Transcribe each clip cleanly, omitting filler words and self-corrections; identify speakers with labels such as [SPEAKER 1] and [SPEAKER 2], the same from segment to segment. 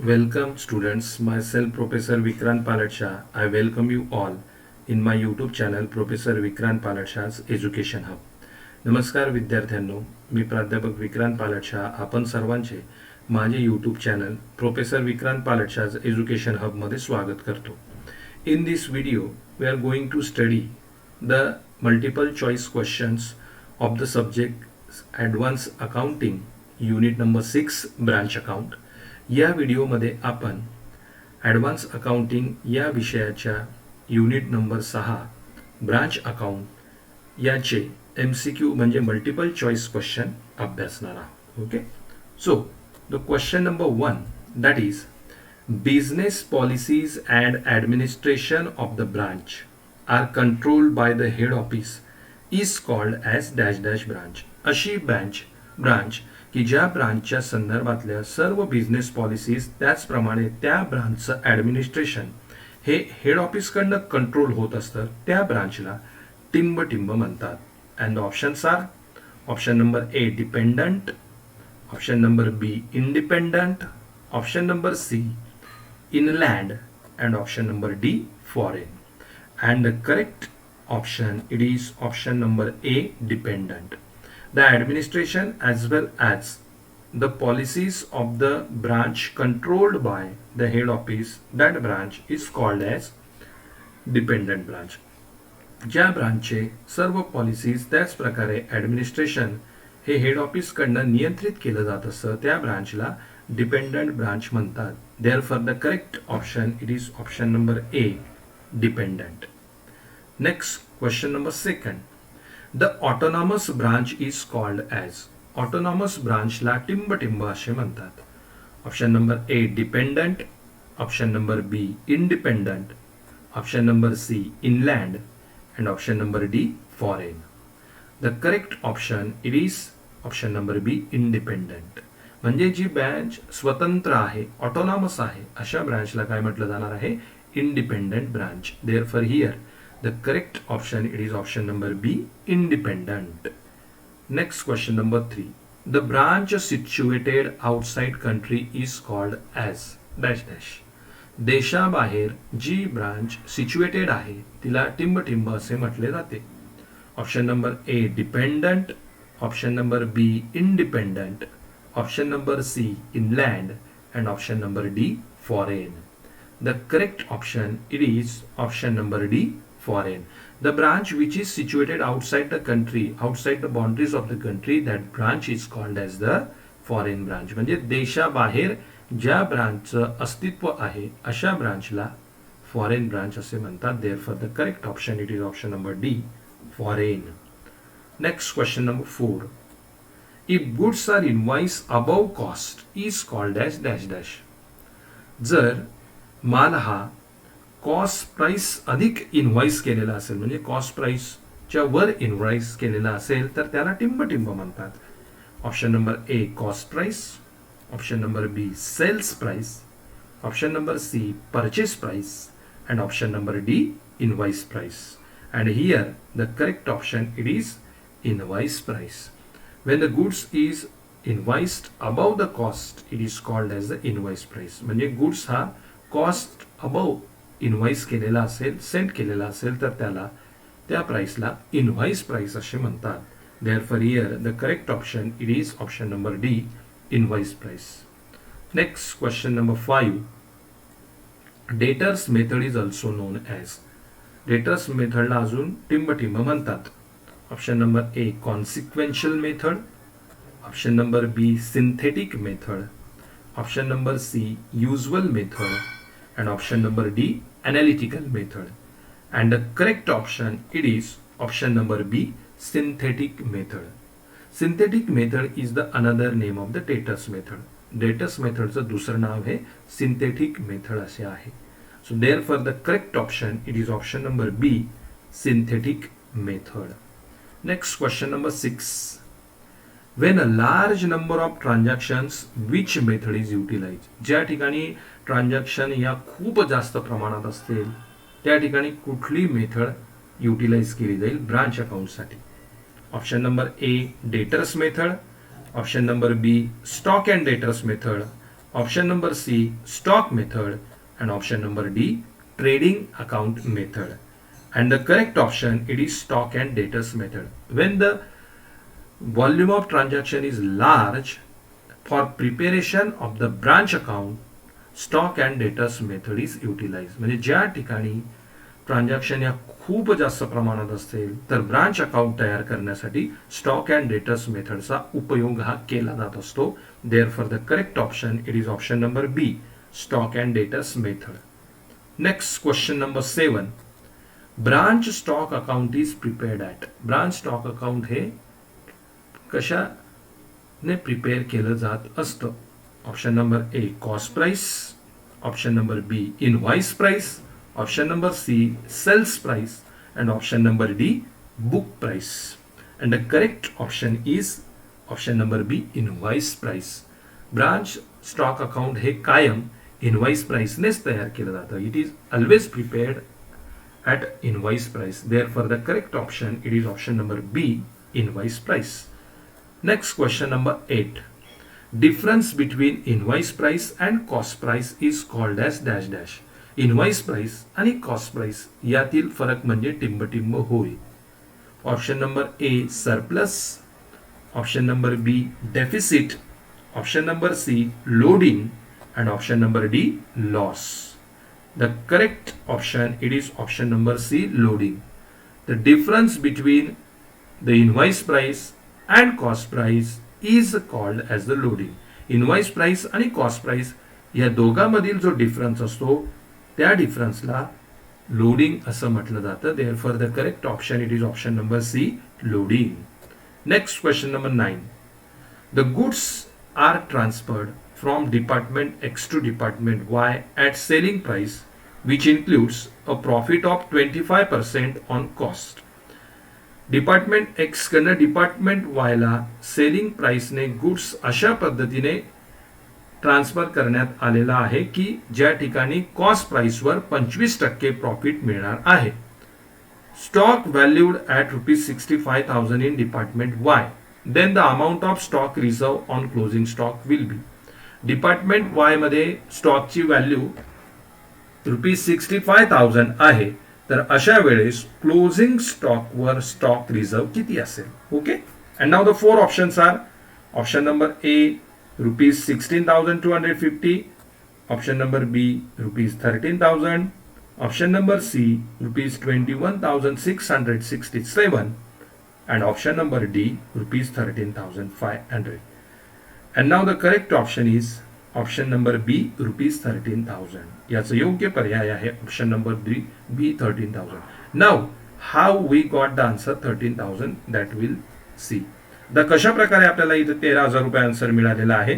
[SPEAKER 1] Welcome students, myself Professor Vikrant Paladsha. I welcome you all in my YouTube channel Professor Vikrant Paladsha's Education Hub. नमस्कार विद्यार्थ्यांनो, मी प्राध्यापक विक्रांत पालटशा आपण सर्वांचे माझे YouTube channel professor Vikrant Paltashah's education हबमध्ये स्वागत करतो. In this video, we are going to study the multiple choice questions of the subject Advanced Accounting Unit number 6 Branch Account. या व्हिडिओमध्ये आपण ॲडव्हान्स अकाउंटिंग या विषयाच्या युनिट नंबर 6 ब्रांच अकाउंट याचे MCQ म्हणजे मल्टिपल चॉईस क्वेश्चन अभ्यासणार आहोत. Okay, so the question number 1 that is business policies and administration of the branch are controlled by the head office is called as dash dash branch. अशी branch की ज्या ब्रांचच्या संदर्भातल्या सर्व business policies त्याचप्रमाणे त्या ब्रांचचं ॲडमिनिस्ट्रेशन हे हेड ऑफिसकडनं कंट्रोल होत असतं त्या ब्रांचला टिंब म्हणतात. And the options are option number A dependent, option number B independent, option number C inland and option number D foreign. And the correct option it is option number A dependent. The administration as well as the policies of the branch controlled by the head office, that branch is called as dependent branch. ज्या ब्रांचचे सर्व policies त्याच प्रकारे administration हे head office कडनं नियंत्रित केलं जात असतं त्या ब्रांचला डिपेंडंट ब्रांच म्हणतात. Therefore the correct option it is option number A dependent. Next, question number 2. The autonomous branch is called as. Autonomous branch ला टिंब असे म्हणतात. Option number A dependent, option number B independent, option number C inland and option number D foreign. The correct option it is option number B independent. म्हणजे जी branch स्वतंत्र आहे, autonomous आहे, अशा ब्रांचला काय म्हटलं जाणार आहे? Independent branch. Therefore here the correct option it is option number B independent. Next question number 3. The branch situated outside country is called as dash dash. देशाबाहेर जी ब्रांच सिच्युएटेड आहे तिला टिंब असे म्हटले जाते. Option number A dependent, option number B independent, option number C inland and option number D foreign. The correct option it is option number D foreign. The branch which is situated outside the country, outside the boundaries of the country, that branch is called as the foreign branch. म्हणजे देशाबाहेर ज्या ब्रांचचं अस्तित्व आहे अशा ब्रांचला foreign branch असे म्हणतात. Therefore the correct option it is option number D foreign. Next question number 4. If goods are invoiced above cost is called as dash dash. जर माल हा cost price अधिक इनव्हॉइस केलेला असेल म्हणजे कॉस्ट प्राइसच्या वर इनव्हॉइस केलेला असेल तर त्याला टिंब म्हणतात. Option number A cost price, option number B sales price, option number C purchase price and option number D invoice price. And here the correct option it is invoice price. When the goods is invoiced above the cost it is called as the invoice price. म्हणजे goods हा cost above invoice केलेला असेल, send केलेला असेल तर त्याला त्या प्राइसला invoice price असे म्हणतात. Therefore here the correct option it is option number D invoice price. Next question number 5. Debtors method is also known as. Debtors method ला अजून टिंब म्हणतात. Option number A consequential method, option number B synthetic method, option number C usual method and option number D analytical method. And the correct option it is option number B synthetic method. Synthetic method is the another name of the Debtors method. Debtors method चं दुसरं नाव है synthetic method असे आहे. So therefore the correct option it is option number B synthetic method. Next question number 6. When a large number of transactions which method is utilized. ज्या ठिकाणी transaction या खूप जास्त प्रमाणात असतील त्या ठिकाणी कुठली मेथड युटिलाइज केली जाईल ब्रांच अकाउंटसाठी. Option number A debtors method, option number B stock and debtors method, option number C, stock method, and option number D, trading account method. And the correct option, it is stock and debtors method. When the volume of transaction is large, for preparation of the branch account, stock and debtors method is utilized. म्हणजे ज्या ठिकाणी transaction या खूप जास्त प्रमाणात असतील तर branch account तयार करण्यासाठी स्टॉक अँड डेटर्स मेथडचा उपयोग हा केला जात असतो. Therefore the correct option it is option number B, stock and debtors method. Next question number 7. Branch stock account is prepared at. Branch stock account हे कशाने prepare केलं जात असतं. Option number A, cost price. Option number B, invoice price. Option number C, sales price, and option number D, book price. And the correct option is option number B, invoice price. Branch stock account हे कायम invoice price नेच तयार केलं जातं. It is always prepared at invoice price. Therefore, the correct option it is option number B, invoice price. Next question number 8. Difference between invoice price and cost price is called as dash dash. Invoice price आणि cost price यातील फरक म्हणजे टिंबटिंब होय. Option number A, surplus. Option number B, deficit. Option number C, loading. And option number D, loss. The correct option it is option number C, loading. The difference between the invoice price and cost price is called as the loading. Invoice price आणि cost price या दोघांमधील जो difference असतो त्या डिफरन्सला loading असं म्हटलं जातं. Therefore the correct option it is option number C, loading. Next question number 9. The goods are transferred from department X to department Y at selling price which includes a profit of 25% on cost. Department X कडनं department वायला selling प्राइसने goods अशा पद्धतीने transfer करण्यात आलेला आहे की ज्या ठिकाणी कॉस्ट प्राइसवर 25% प्रॉफिट मिळणार आहे. Stock valued at ₹65,000 in department Y. Then the amount of stock reserve on closing stock will be. Department Y मध्ये स्टॉकची व्हॅल्यू ₹65,000 आहे, तर अशा वेळेस क्लोजिंग स्टॉकवर स्टॉक रिझर्व किती असेल. Okay. And now the 4 options are. Option number A, ₹16,250. Option number B, ₹13,000. Option number C, ₹21,667. And option number D, ₹13,500. And now the correct option is option number B, ₹13,000. याचं योग्य पर्याय आहे option number B, 13,000. Now, how we got the answer 13,000 that we'll see. The कशा प्रकारे आपल्याला इथं 13,000 रुपये answer मिळालेला आहे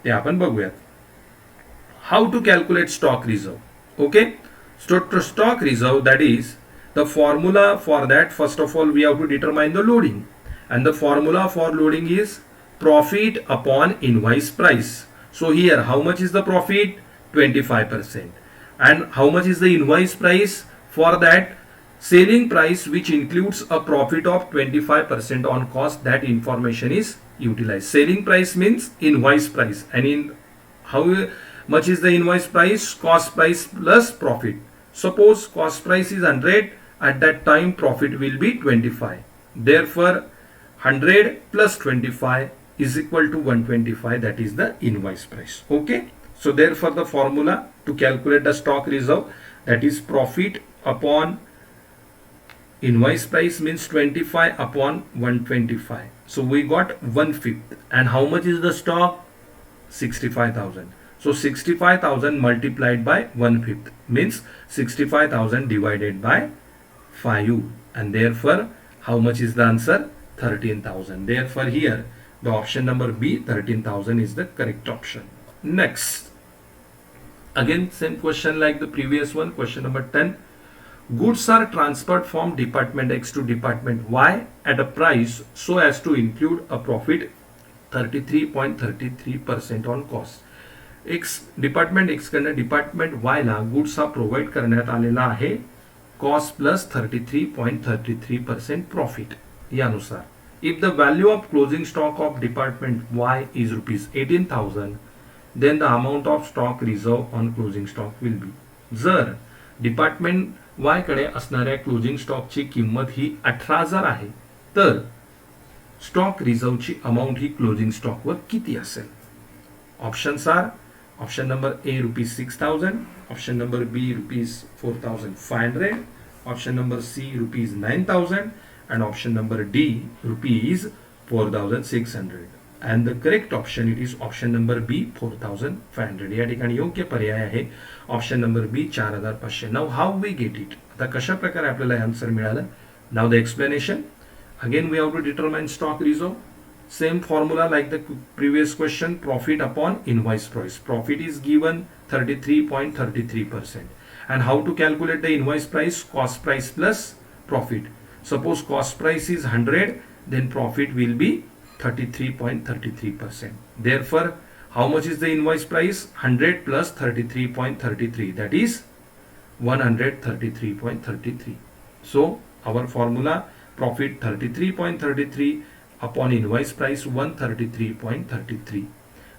[SPEAKER 1] ते आपण बघूयात. How to calculate stock reserve. Okay. Stock reserve that is the formula for that. First of all we have to determine the loading and the formula for loading is profit upon invoice price. So here how much is the profit? 25%. And how much is the invoice price? For that selling price which includes a profit of 25% on cost, that information is utilized. Selling price means invoice price, and in how much is the invoice price? Cost price plus profit. Suppose cost price is 100, at that time profit will be 25. Therefore 100 plus 25 is equal to 125, that is the invoice price. Okay. So therefore the formula to calculate the stock reserve, that is profit upon invoice price means 25 upon 125. So we got 1/5. And how much is the stock? 65,000. So 65,000 multiplied by 1/5 means 65,000 divided by 5. And therefore, how much is the answer? 13,000. Therefore, here the option number B, 13,000 is the correct option. Next. Again, same question like the previous one. Question number 10. Goods are transferred from department X to department Y at a price so as to include a profit 33.33% on cost. Department X कडनं department वाय ला goods हा provide करण्यात आलेला आहे cost plus 33.33% profit यानुसार. If the value of closing stock of department Y is ₹18,000 then the amount of stock reserve on closing stock will be. जर department Y कडे असणाऱ्या closing स्टॉकची किंमत ही 18,000 आहे तर स्टॉक रिझर्वची अमाऊंट ही क्लोजिंग स्टॉकवर किती असेल. Options are option number A ₹6,000, option number B ₹4,500, option number C ₹9,000 and option number D ₹4,600 and the correct option it is option number B 4,500. या ठिकाणी योग्य पर्याय आहे option number B 4,500. Now how we get it. आता कशा प्रकारे आपल्याला answer मिळालं. Now the explanation. Again we have to determine stock reserve. Same formula like the previous question, profit upon invoice price. Profit is given 33.33%. And how to calculate the invoice price? Cost price plus profit. Suppose cost price is 100, then profit will be 33.33%. Therefore, how much is the invoice price? 100 plus 33.33, that is 133.33. So, our formula, profit 33.33 upon invoice price 133.33.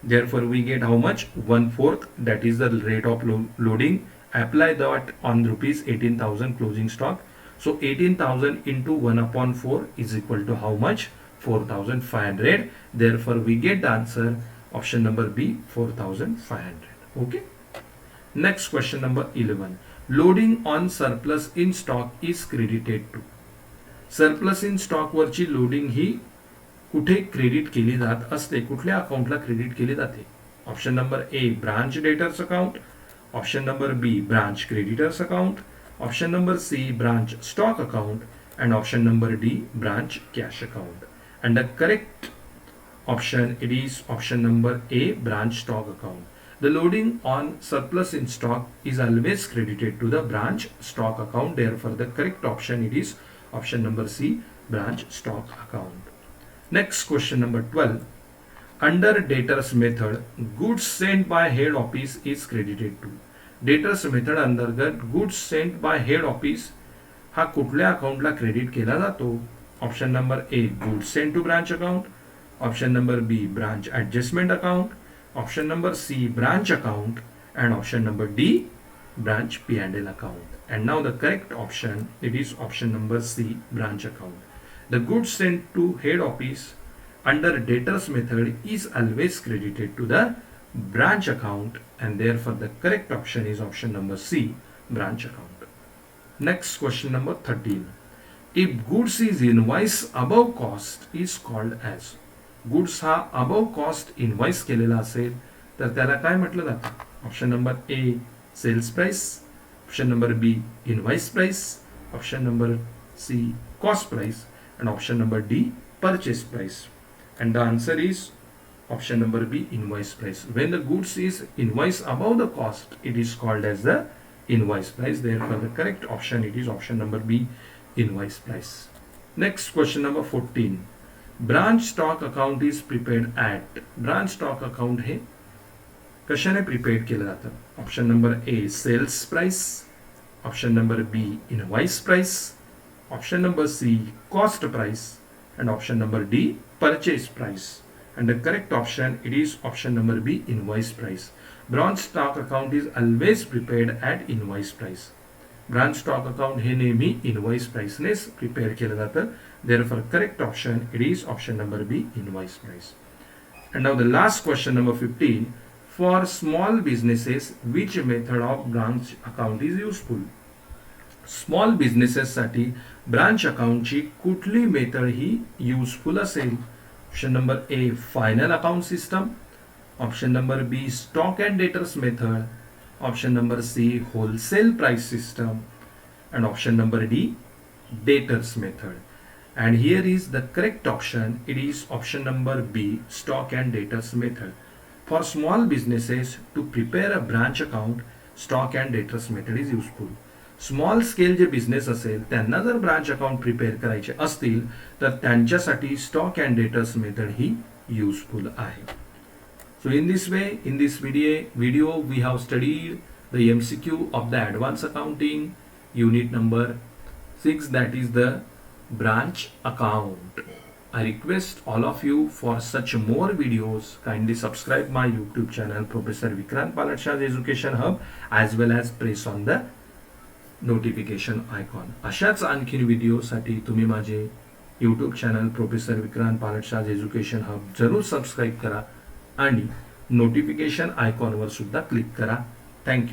[SPEAKER 1] Therefore, we get how much? 1/4, that is the rate of loading. Apply that on ₹18,000 closing stock. So 18,000 into 1/4 is equal to how much? 4,500. Therefore, we get the answer option number B 4,500. Okay. Next question number 11. Loading on surplus in stock is credited to. Surplus in stock वरची loading ही कुठे credit केली जात असते, कुठल्या अकाउंटला credit केली जाते. Option number A branch debtors account, option number B branch creditors account, option number C branch stock account and option number D branch cash account. And the correct option it is option number A branch stock account. The loading on surplus in stock is always credited to the branch stock account. Therefore, the correct option it is option number C branch stock account. Next question number 12. Under debtors method, goods sent by head office is credited to. Debtors method अंतर्गत goods sent by head office हा कुठल्या अकाउंटला credit केला जातो. Option number A goods sent to branch account, option number B branch adjustment account, option number C branch account and option number D branch P&L account. And now the correct option it is option number C branch account. The goods sent to head office under debtors method is always credited to the branch account and therefore the correct option is option number C branch account. Next question number 13. If goods is invoiced above cost is called as. Goods हा above cost invoice केलेला असेल तर त्याला काय म्हटलं जातं. Option number A sales price, option number B invoice price, option number C cost price and option number D purchase price. And the answer is option number B invoice price. When the goods is invoiced above the cost it is called as the invoice price. Therefore, the correct option it is option number B invoice price. Next question number 14. Branch stock account is prepared at. Branch stock account हे कशाने prepared केलं जातं. Option number A sales price, option number B invoice price, option number C cost price and option number D purchase price. And the correct option it is option number B invoice price. Branch stock account is always prepared at invoice price. Branch stock account हे नेहमी invoice price नेच prepare केलं जातं. Therefore correct option it is option number B invoice price. And now the last question number 15. For small businesses which method of branch account is useful? Small businesses साठी branch अकाउंटची कुठली method ही useful असेल. Option number A final account system, option number B stock and debtors method, option number C wholesale price system and option number D debtors method. And here is the correct option it is option number B stock and debtors method. For small businesses to prepare a branch account stock and debtors method is useful. Small scale J business असेल त्यांना जर branch account prepare करायचे असतील तर त्यांच्यासाठी stock and debtors method ही useful आहे. So in this way in this video we have studied the MCQ of the advanced accounting unit number 6 that is the branch account. I request all of you for such more videos. Kindly subscribe my YouTube channel Professor Vikrant Palatshah's Education Hub as well as press on the notification icon. अशाच आणखीन व्हिडिओसाठी तुम्ही माझे YouTube channel professor Vikrant Paltashah education hub जरूर subscribe करा आणि notification आयकॉनवर सुद्धा क्लिक करा. थँक्यू.